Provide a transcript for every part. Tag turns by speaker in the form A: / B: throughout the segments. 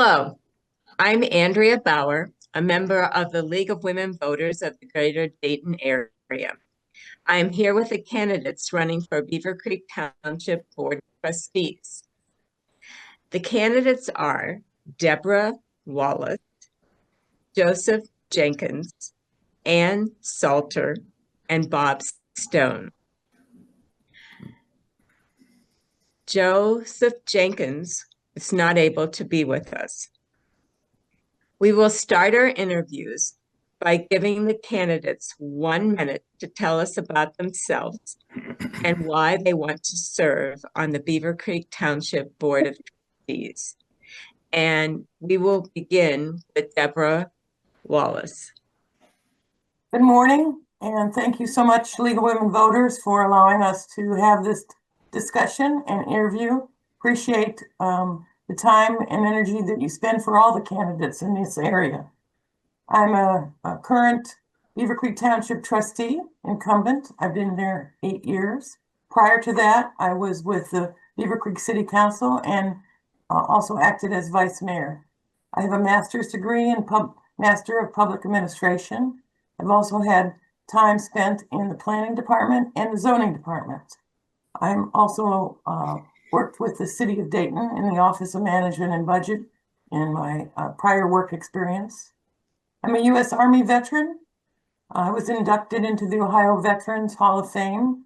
A: Hello, I'm Andrea Bauer, a member of the League of Women Voters of the Greater Dayton area. I'm here with the candidates running for Beavercreek Township Board of Trustees. The candidates are Deborah Wallace, Joseph Jenkins, Ann Stalter, and Bob Stone. Joseph Jenkins is not able to be with us. We will start our interviews by giving the candidates 1 minute to tell us about themselves and why they want to serve on the Beavercreek Township Board of Trustees. And we will begin with Deborah Wallace.
B: Good morning, and thank you so much, League of Women Voters, for allowing us to have this discussion and interview. Appreciate the time and energy that you spend for all the candidates in this area. I'm a current Beavercreek Township trustee, incumbent. I've been there 8 years. Prior to that, I was with the Beavercreek City Council and also acted as vice mayor. I have a master's degree in Master of Public Administration. I've also had time spent in the planning department and the zoning department. I'm also worked with the city of Dayton in the Office of Management and Budget in my prior work experience. I'm a U.S. Army veteran. I was inducted into the Ohio Veterans Hall of Fame,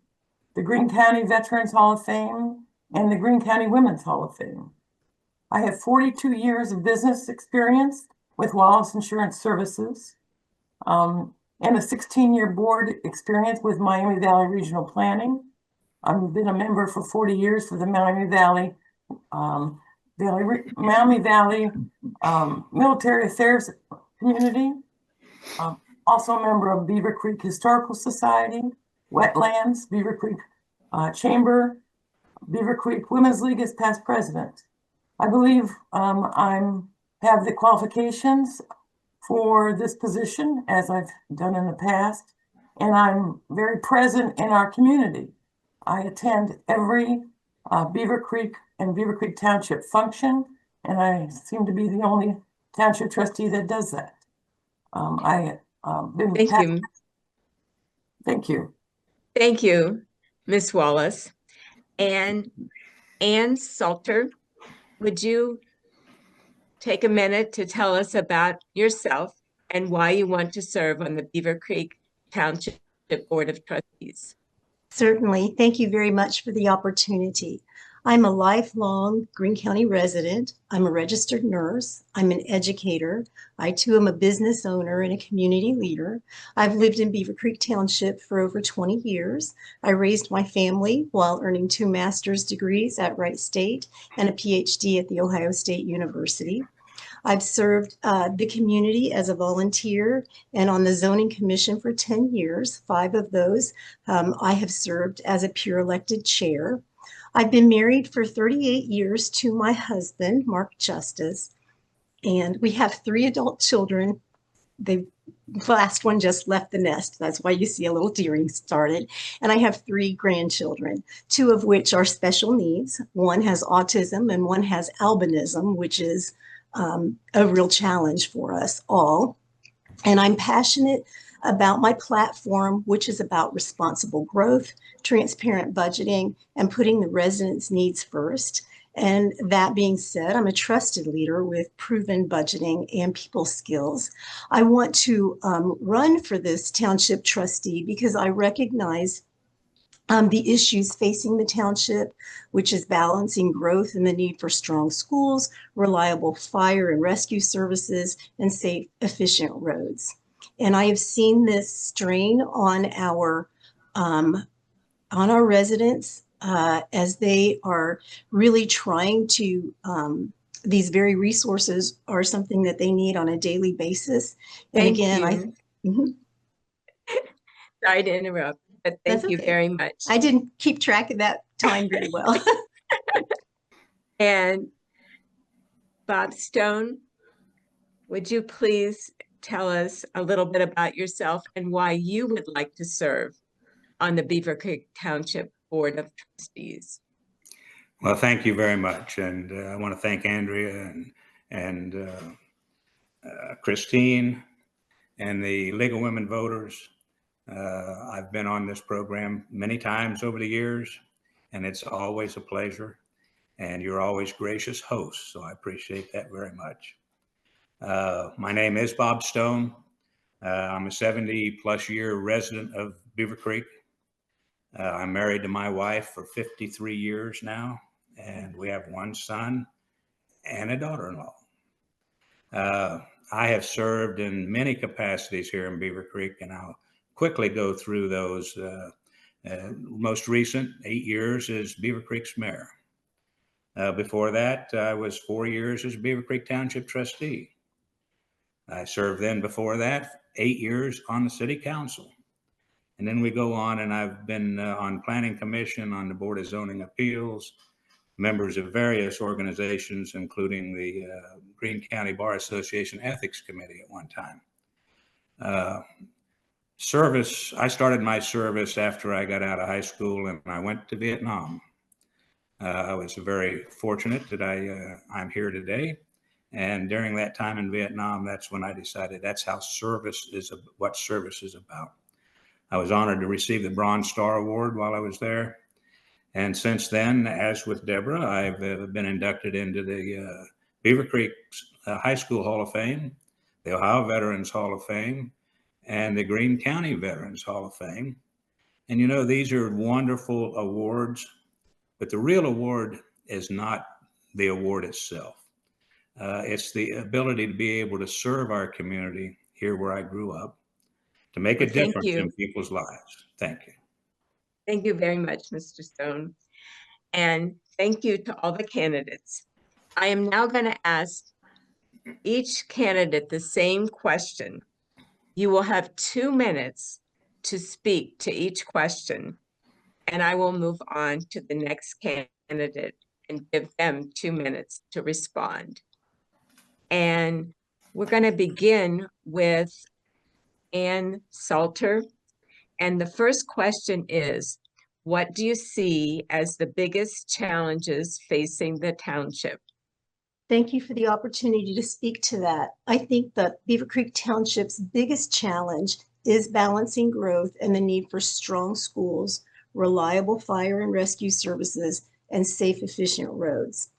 B: the Greene County Veterans Hall of Fame, and the Greene County Women's Hall of Fame. I have 42 years of business experience with Wallace Insurance Services, and a 16-year board experience with Miami Valley Regional Planning. I've been a member for 40 years for the Miami Valley Military Affairs Community. Also a member of Beavercreek Historical Society, Wetlands, Beavercreek Chamber, Beavercreek Women's League as past president. I believe I have the qualifications for this position, as I've done in the past, and I'm very present in our community. I attend every Beavercreek and Beavercreek Township function, and I seem to be the only township trustee that does that.
A: Thank you.
B: Thank you.
A: Thank you, Ms. Wallace. And Ann Stalter, would you take a minute to tell us about yourself and why you want to serve on the Beavercreek Township Board of Trustees?
C: Certainly. Thank you very much for the opportunity. I'm a lifelong Greene County resident. I'm a registered nurse. I'm an educator. I too am a business owner and a community leader. I've lived in Beavercreek Township for over 20 years. I raised my family while earning 2 master's degrees at Wright State and a PhD at The Ohio State University. I've served the community as a volunteer and on the zoning commission for 10 years. 5 of those I have served as a pure elected chair. I've been married for 38 years to my husband, Mark Justice, and we have 3 adult children. The last one just left the nest. That's why you see a little tearing started. And I have 3 grandchildren, 2 of which are special needs. One has autism and one has albinism, which is a real challenge for us all. And I'm passionate about my platform, which is about responsible growth, transparent budgeting, and putting the residents' needs first. And that being said, I'm a trusted leader with proven budgeting and people skills. I want to run for this township trustee because I recognize the issues facing the township, which is balancing growth and the need for strong schools, reliable fire and rescue services, and safe, efficient roads. And I have seen this strain on our residents as they are really trying to, these very resources are something that they need on a daily basis. And
A: Thank
C: again,
A: you. Sorry to interrupt, but thank you very much.
C: I didn't keep track of that time very well.
A: And Bob Stone, would you please tell us a little bit about yourself and why you would like to serve on the Beavercreek Township Board of Trustees?
D: Well, thank you very much. And I want to thank Andrea and and Christine and the League of Women Voters. I've been on this program many times over the years, and it's always a pleasure. And you're always gracious hosts, so I appreciate that very much. My name is Bob Stone. I'm a 70-plus year resident of Beavercreek. I'm married to my wife for 53 years now, and we have one son and a daughter-in-law. I have served in many capacities here in Beavercreek, and I'll quickly go through those. Most recent 8 years as Beavercreek's mayor. Before that, I was 4 years as Beavercreek Township trustee. I served then before that 8 years on the city council. And then we go on, and I've been on planning commission, on the board of zoning appeals, members of various organizations, including the Greene County Bar Association Ethics Committee at one time. Service, I started my service after I got out of high school, and I went to Vietnam. I was very fortunate that I'm here today. And during that time in Vietnam, that's when I decided that's how what service is about. I was honored to receive the Bronze Star Award while I was there. And since then, as with Deborah, I've been inducted into the Beavercreek High School Hall of Fame, the Ohio Veterans Hall of Fame, and the Greene County Veterans Hall of Fame. And you know, these are wonderful awards, but the real award is not the award itself. It's the ability to be able to serve our community here where I grew up, to make a difference in people's lives. Thank you.
A: Thank you very much, Mr. Stone. And thank you to all the candidates. I am now going to ask each candidate the same question. You will have 2 minutes to speak to each question, and I will move on to the next candidate and give them 2 minutes to respond. And we're going to begin with Ann Stalter. And the first question is, what do you see as the biggest challenges facing the township?
C: Thank you for the opportunity to speak to that. I think that Beavercreek Township's biggest challenge is balancing growth and the need for strong schools, reliable fire and rescue services, and safe, efficient roads.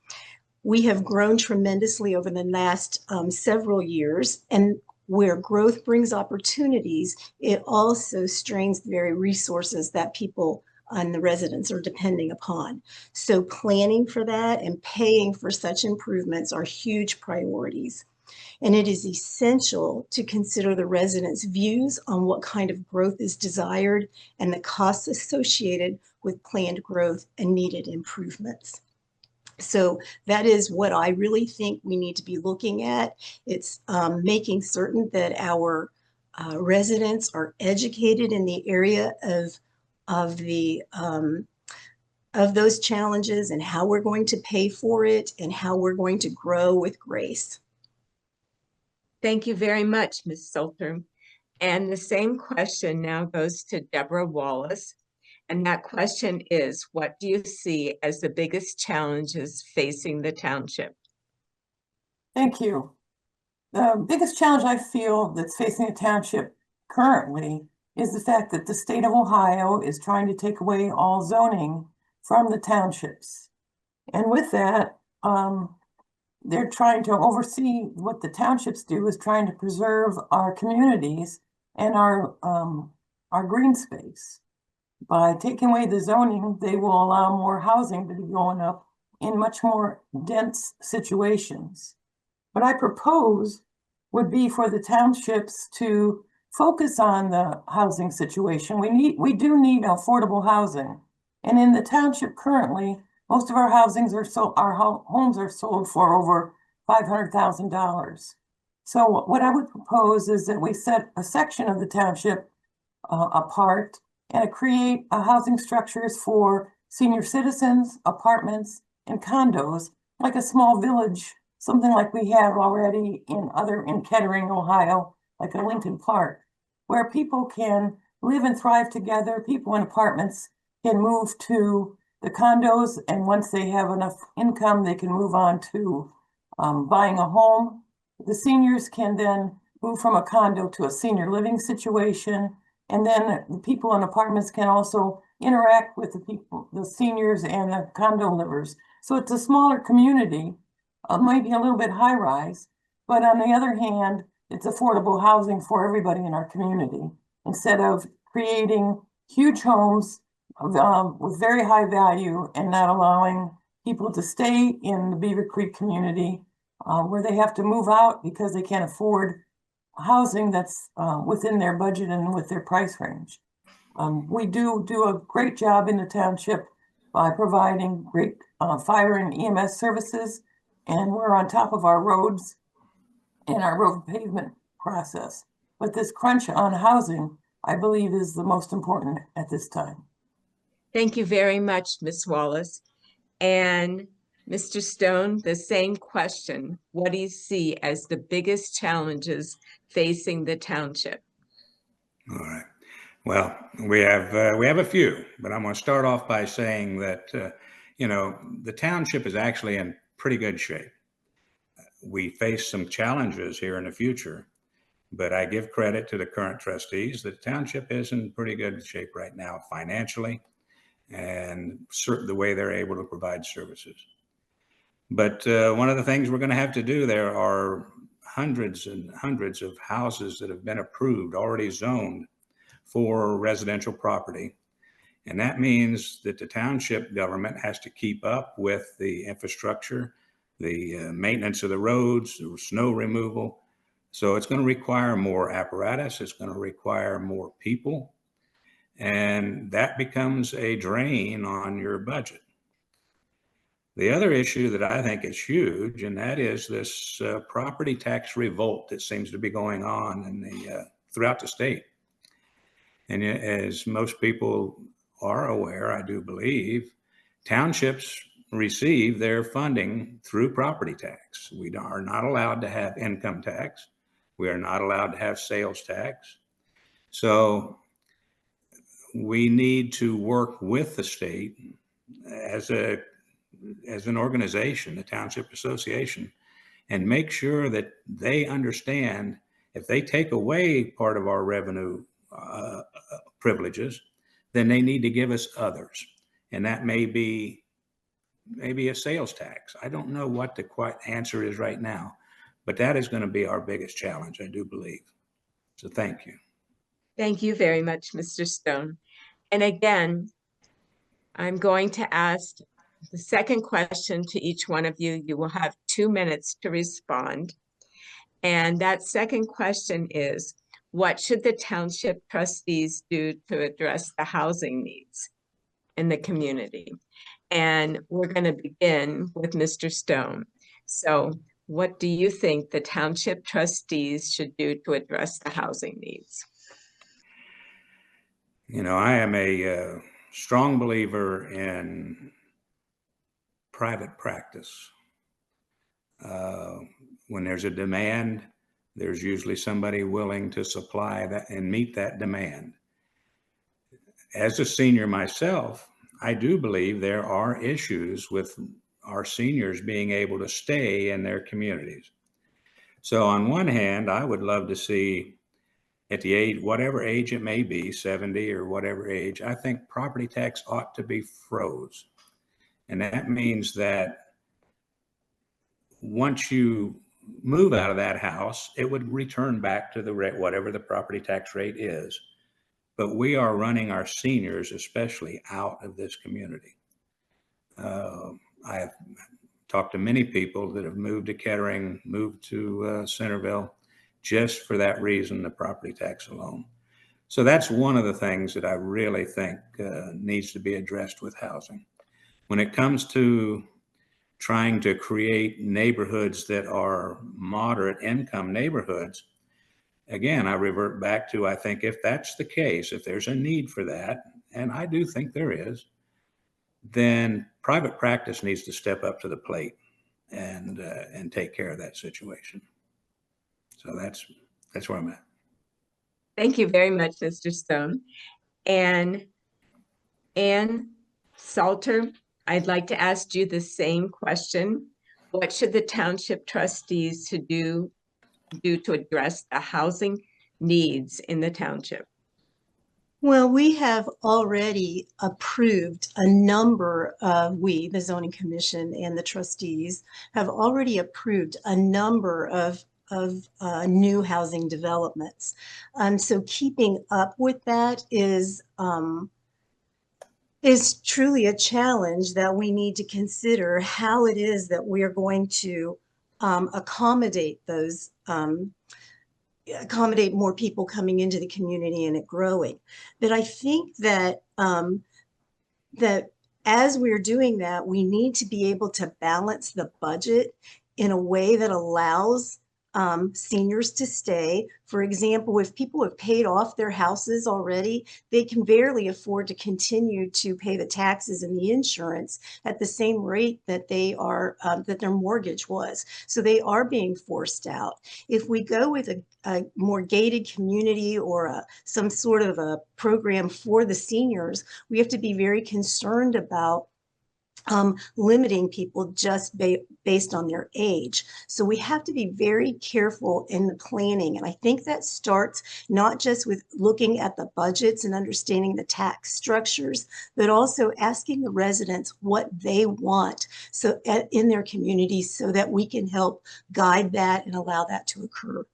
C: We have grown tremendously over the last several years, and where growth brings opportunities, it also strains the very resources that people and the residents are depending upon. So planning for that and paying for such improvements are huge priorities. And it is essential to consider the residents' views on what kind of growth is desired and the costs associated with planned growth and needed improvements. So that is what I really think we need to be looking at. It's making certain that our residents are educated in the area of those challenges and how we're going to pay for it and how we're going to grow with grace.
A: Thank you very much, Ms. Stalter. And the same question now goes to Deborah Wallace. And that question is, what do you see as the biggest challenges facing the township?
B: Thank you. The biggest challenge I feel that's facing the township currently is the fact that the state of Ohio is trying to take away all zoning from the townships. And with that, they're trying to oversee what the townships do is trying to preserve our communities and our green space. By taking away the zoning, they will allow more housing to be going up in much more dense situations. What I propose would be for the townships to focus on the housing situation. We do need affordable housing. And in the township currently, most of our homes are sold for over $500,000. So what I would propose is that we set a section of the township apart and create housing structures for senior citizens, apartments, and condos, like a small village, something like we have already in Kettering, Ohio, like a Lincoln Park, where people can live and thrive together. People in apartments can move to the condos, and once they have enough income, they can move on to buying a home. The seniors can then move from a condo to a senior living situation. And then the people in apartments can also interact with the people, the seniors and the condo livers. So it's a smaller community, maybe a little bit high rise, but on the other hand, it's affordable housing for everybody in our community instead of creating huge homes with very high value and not allowing people to stay in the Beavercreek community where they have to move out because they can't afford housing that's within their budget and with their price range. We do a great job in the township by providing great fire and EMS services, and we're on top of our roads and our road pavement process. But this crunch on housing, I believe, is the most important at this time.
A: Thank you very much, Ms. Wallace. And Mr. Stone, the same question. What do you see as the biggest challenges facing the township?
D: All right. Well, we have a few, but I'm going to start off by saying that the township is actually in pretty good shape. We face some challenges here in the future, but I give credit to the current trustees. The township is in pretty good shape right now financially, and the way they're able to provide services. But one of the things we're going to have to do, there are hundreds and hundreds of houses that have been approved, already zoned for residential property. And that means that the township government has to keep up with the infrastructure, the maintenance of the roads, the snow removal. So it's going to require more apparatus. It's going to require more people. And that becomes a drain on your budget. The other issue that I think is huge, and that is this property tax revolt that seems to be going on in throughout the state. And as most people are aware, I do believe, townships receive their funding through property tax. We are not allowed to have income tax. We are not allowed to have sales tax. So we need to work with the state as an organization, the Township Association, and make sure that they understand if they take away part of our revenue privileges, then they need to give us others. And that may be maybe a sales tax. I don't know what the quite answer is right now, but that is going to be our biggest challenge, I do believe. So thank you.
A: Thank you very much, Mr. Stone. And again, I'm going to ask the second question to each one of you. You will have 2 minutes to respond. And that second question is, what should the township trustees do to address the housing needs in the community? And we're going to begin with Mr. Stone. So what do you think the township trustees should do to address the housing needs?
D: I am a strong believer in private practice. When there's a demand, there's usually somebody willing to supply that and meet that demand. As a senior myself, I do believe there are issues with our seniors being able to stay in their communities. So on one hand, I would love to see at the age, whatever age it may be, 70 or whatever age, I think property tax ought to be froze. And that means that once you move out of that house, it would return back to the rate, whatever the property tax rate is. But we are running our seniors, especially, out of this community. I have talked to many people that have moved to Kettering, moved to Centerville, just for that reason, the property tax alone. So that's one of the things that I really think needs to be addressed with housing. When it comes to trying to create neighborhoods that are moderate income neighborhoods, again, I revert back to, I think if that's the case, if there's a need for that, and I do think there is, then private practice needs to step up to the plate and take care of that situation. So that's where I'm at.
A: Thank you very much, Mr. Stone. And Ann Stalter, I'd like to ask you the same question. What should the township trustees do to address the housing needs in the township?
C: Well, we have already approved a number of, the zoning commission and the trustees have already approved a number of new housing developments. So keeping up with that is truly a challenge that we need to consider how it is that we are going to accommodate those accommodate more people coming into the community and it growing. But I think that that as we're doing that, we need to be able to balance the budget in a way that allows seniors to stay. For example, if people have paid off their houses already, they can barely afford to continue to pay the taxes and the insurance at the same rate that they are that their mortgage was. So they are being forced out. If we go with a more gated community or some sort of a program for the seniors, we have to be very concerned about limiting people just based on their age. So we have to be very careful in the planning. And I think that starts not just with looking at the budgets and understanding the tax structures, but also asking the residents what they want in their communities so that we can help guide that and allow that to occur.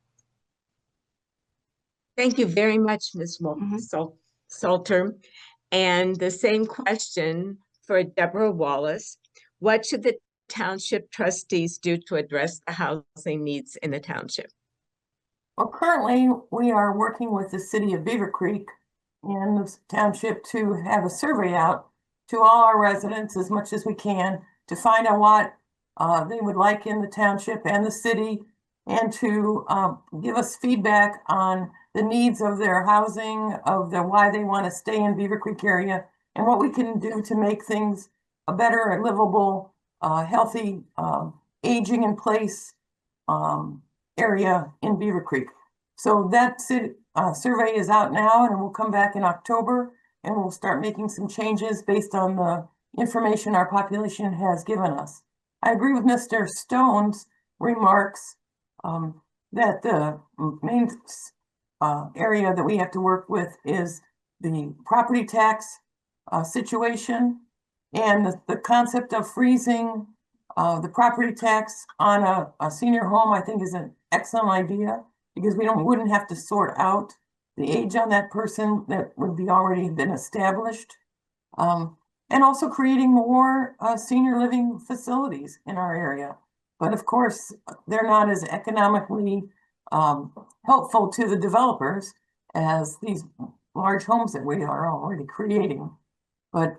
A: Thank you very much, Ms. Stalter. And the same question for Deborah Wallace. What should the township trustees do to address the housing needs in the township?
B: Well, currently we are working with the city of Beavercreek and the township to have a survey out to all our residents as much as we can to find out what they would like in the township and the city, and to give us feedback on the needs of their housing, why they want to stay in Beavercreek area, and what we can do to make things a better, livable, healthy, aging in place area in Beavercreek. So that survey is out now, and we'll come back in October, and we'll start making some changes based on the information our population has given us. I agree with Mr. Stone's remarks that the main area that we have to work with is the property tax situation, and the concept of freezing the property tax on a senior home, I think, is an excellent idea, because we wouldn't have to sort out the age on that person that would be already been established. And also creating more senior living facilities in our area. But of course, they're not as economically helpful to the developers as these large homes that we are already creating. But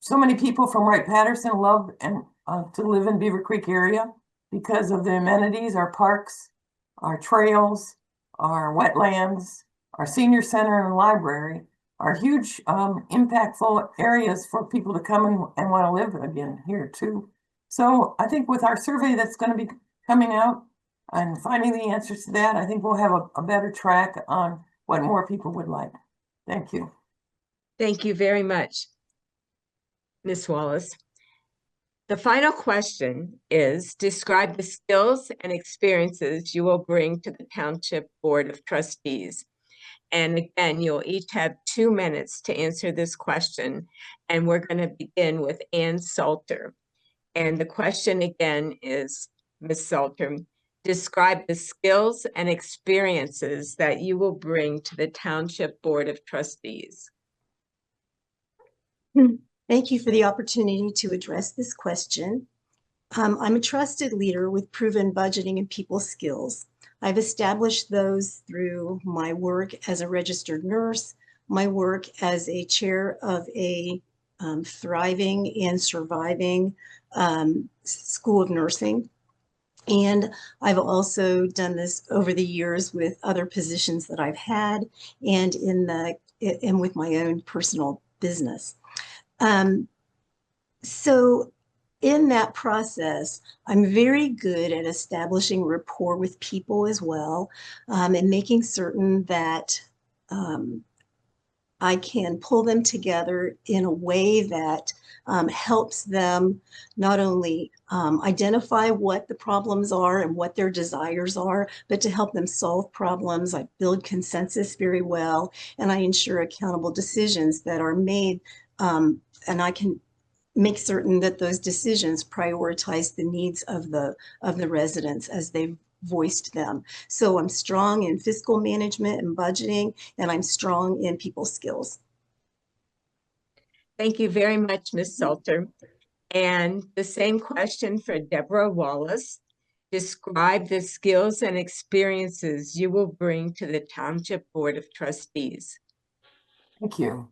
B: so many people from Wright-Patterson love to live in Beavercreek area because of the amenities, our parks, our trails, our wetlands, our senior center and library are huge, impactful areas for people to come and want to live again here too. So I think with our survey that's going to be coming out and finding the answers to that, I think we'll have a better track on what more people would like. Thank you.
A: Thank you very much, Ms. Wallace. The final question is, describe the skills and experiences you will bring to the Township Board of Trustees. And again, you'll each have 2 minutes to answer this question. And we're going to begin with Ann Stalter. And the question again is, Ms. Stalter, describe the skills and experiences that you will bring to the Township Board of Trustees.
C: Thank you for the opportunity to address this question. I'm a trusted leader with proven budgeting and people skills. I've established those through my work as a registered nurse, my work as a chair of a thriving and surviving school of nursing. And I've also done this over the years with other positions that I've had and with my own personal business. So in that process, I'm very good at establishing rapport with people as well, and making certain that I can pull them together in a way that helps them not only identify what the problems are and what their desires are, but to help them solve problems. I build consensus very well, and I ensure accountable decisions that are made, and I can make certain that those decisions prioritize the needs of the residents as they've voiced them. So I'm strong in fiscal management and budgeting, and I'm strong in people skills.
A: Thank you very much, Ms. Stalter. And the same question for Deborah Wallace. Describe the skills and experiences you will bring to the Township Board of Trustees.
B: Thank you.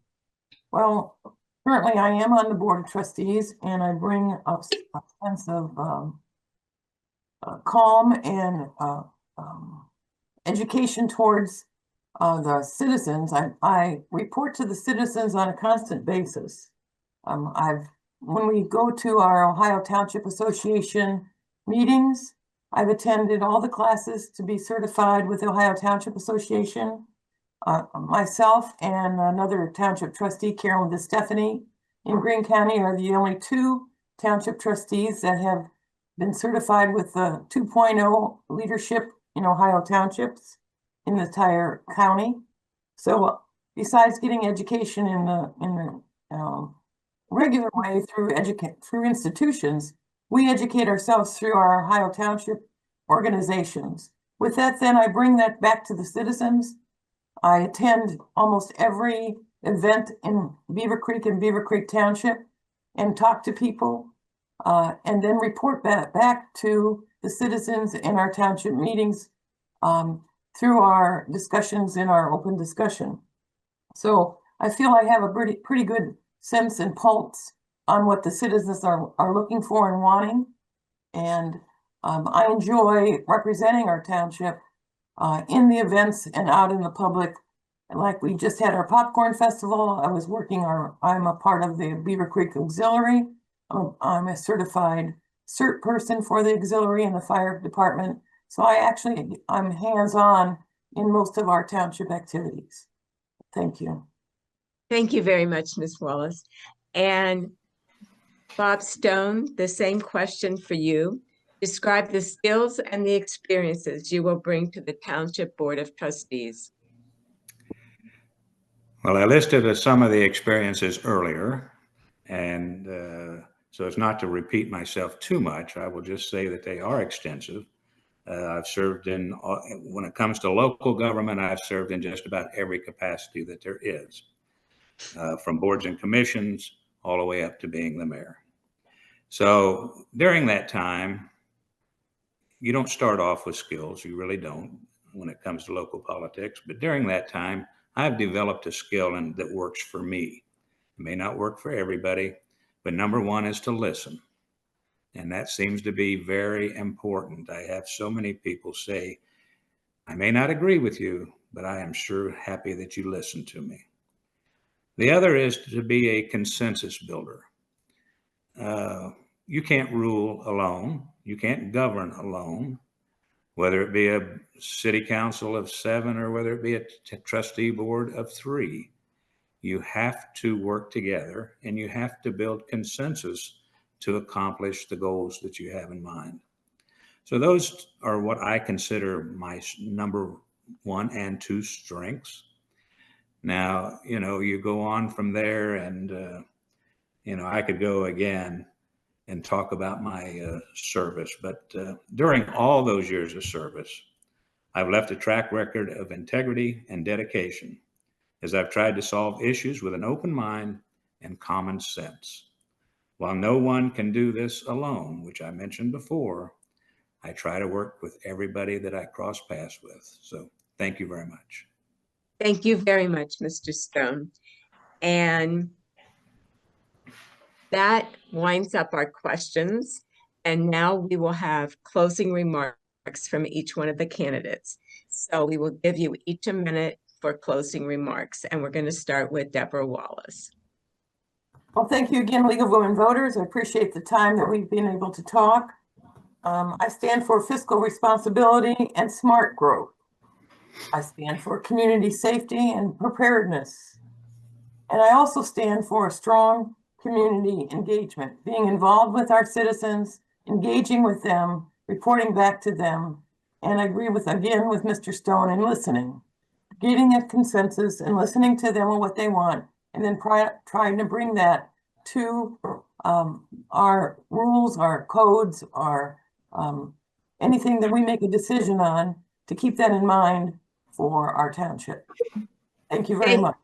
B: Well, currently I am on the Board of Trustees, and I bring a sense of calm and education towards the citizens. I report to the citizens on a constant basis. When we go to our Ohio Township Association meetings, I've attended all the classes to be certified with the Ohio Township Association. Myself and another township trustee, Carolyn DeStefani, in Greene County are the only two township trustees that have been certified with the 2.0 leadership in Ohio townships in the entire county. So besides getting education in the regular way through institutions, we educate ourselves through our Ohio Township organizations. With that, then I bring that back to the citizens. I attend almost every event in Beavercreek and Beavercreek Township and talk to people, and then report back to the citizens in our township meetings through our discussions in our open discussion. So I feel I have a pretty good sense and pulse on what the citizens are looking for and wanting. And I enjoy representing our township in the events and out in the public. Like we just had our popcorn festival. I'm a part of the Beavercreek Auxiliary. I'm a certified CERT person for the auxiliary and the fire department. So I'm hands-on in most of our township activities. Thank you.
A: Thank you very much, Ms. Wallace. And Bob Stone, the same question for you. Describe the skills and the experiences you will bring to the Township Board of Trustees.
D: Well, I listed some of the experiences earlier, and so as not to repeat myself too much, I will just say that they are extensive. I've served when it comes to local government, I've served in just about every capacity that there is, from boards and commissions all the way up to being the mayor. So during that time, you don't start off with skills, you really don't when it comes to local politics, but during that time, I've developed a skill that works for me. It may not work for everybody, but number one is to listen. And that seems to be very important. I have so many people say, I may not agree with you, but I am sure happy that you listen to me. The other is to be a consensus builder. You can't rule alone. You can't govern alone, whether it be a city council of 7 or whether it be a trustee board of 3. You have to work together and you have to build consensus to accomplish the goals that you have in mind. So those are what I consider my number 1 and 2 strengths. Now, you go on from there and, I could go again and talk about my service, but during all those years of service, I've left a track record of integrity and dedication as I've tried to solve issues with an open mind and common sense. While no one can do this alone, which I mentioned before, I try to work with everybody that I cross paths with. So thank you very much.
A: Thank you very much, Mr. Stone. And that winds up our questions. And now we will have closing remarks from each one of the candidates. So we will give you each a minute for closing remarks. And we're going to start with Deborah Wallace.
B: Well, thank you again, League of Women Voters. I appreciate the time that we've been able to talk. I stand for fiscal responsibility and smart growth. I stand for community safety and preparedness. And I also stand for a strong community engagement, being involved with our citizens, engaging with them, reporting back to them. And I agree again with Mr. Stone, and listening, getting a consensus and listening to them and what they want, and then trying to bring that to our rules, our codes, our anything that we make a decision on, to keep that in mind for our township. Thank you very much.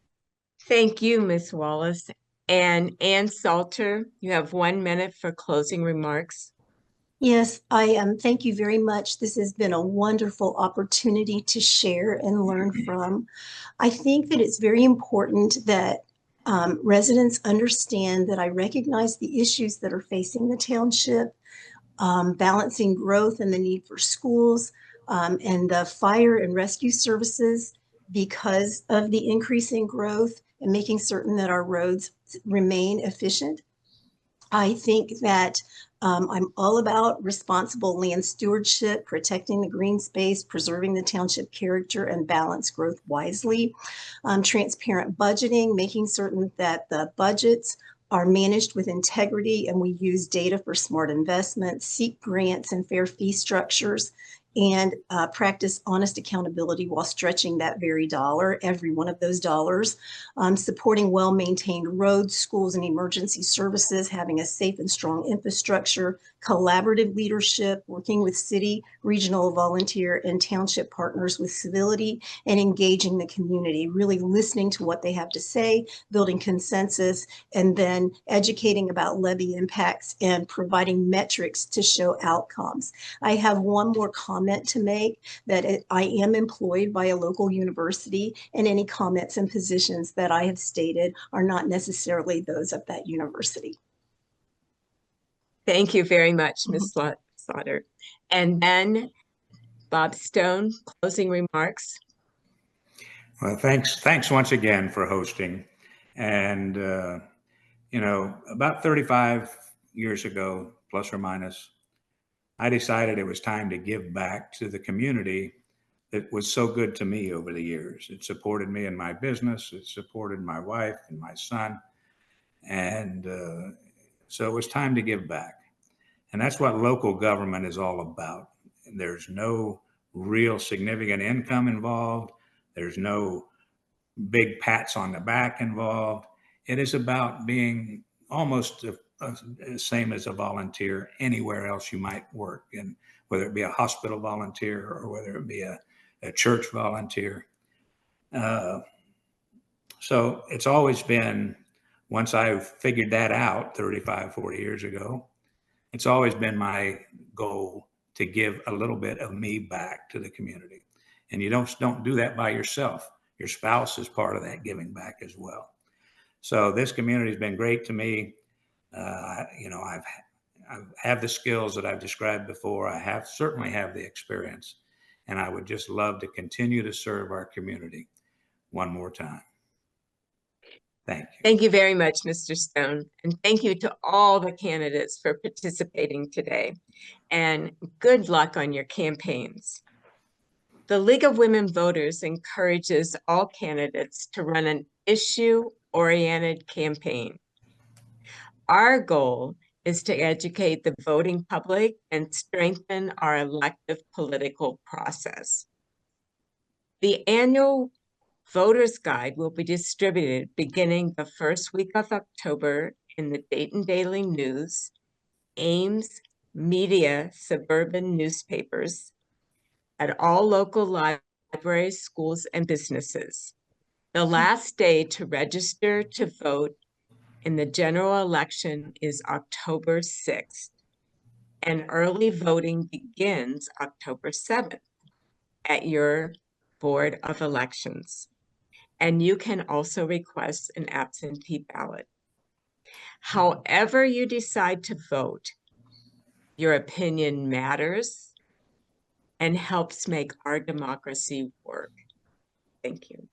A: Thank you, Ms. Wallace. And Ann Stalter, you have 1 minute for closing remarks.
C: Yes, I am. Thank you very much. This has been a wonderful opportunity to share and learn from. I think that it's very important that residents understand that I recognize the issues that are facing the township, balancing growth and the need for schools, and the fire and rescue services because of the increasing growth, and making certain that our roads remain efficient. I think that I'm all about responsible land stewardship, protecting the green space, preserving the township character, and balance growth wisely. Transparent budgeting, making certain that the budgets are managed with integrity and we use data for smart investments, seek grants and fair fee structures, and practice honest accountability while stretching that very dollar, every one of those dollars. Supporting well-maintained roads, schools, and emergency services, having a safe and strong infrastructure, collaborative leadership, working with city, regional, volunteer, and township partners with civility, and engaging the community, really listening to what they have to say, building consensus, and then educating about levy impacts and providing metrics to show outcomes. I have one more comment to make, that I am employed by a local university, and any comments and positions that I have stated are not necessarily those of that university.
A: Thank you very much, Ms. Slaughter. And then Bob Stone, closing remarks.
D: Well, thanks once again for hosting. And, you know, about 35 years ago, plus or minus, I decided it was time to give back to the community that was so good to me over the years. It supported me in my business. It supported my wife and my son. And so it was time to give back. And that's what local government is all about. There's no real significant income involved. There's no big pats on the back involved. It is about being almost the same as a volunteer anywhere else you might work, and whether it be a hospital volunteer or whether it be a church volunteer. So it's always been, once I figured that out 35, 40 years ago, it's always been my goal to give a little bit of me back to the community. And you don't do that by yourself. Your spouse is part of that giving back as well. So this community has been great to me. You know, I have the skills that I've described before. I certainly have the experience, and I would just love to continue to serve our community one more time. Thank you.
A: Thank you very much, Mr. Stone. And thank you to all the candidates for participating today. And good luck on your campaigns. The League of Women Voters encourages all candidates to run an issue-oriented campaign. Our goal is to educate the voting public and strengthen our elective political process. The annual Voter's Guide will be distributed beginning the first week of October in the Dayton Daily News, Ames Media suburban newspapers, at all local libraries, schools, and businesses. The last day to register to vote in the general election is October 6th, and early voting begins October 7th at your Board of Elections. And you can also request an absentee ballot. However you decide to vote, your opinion matters and helps make our democracy work. Thank you.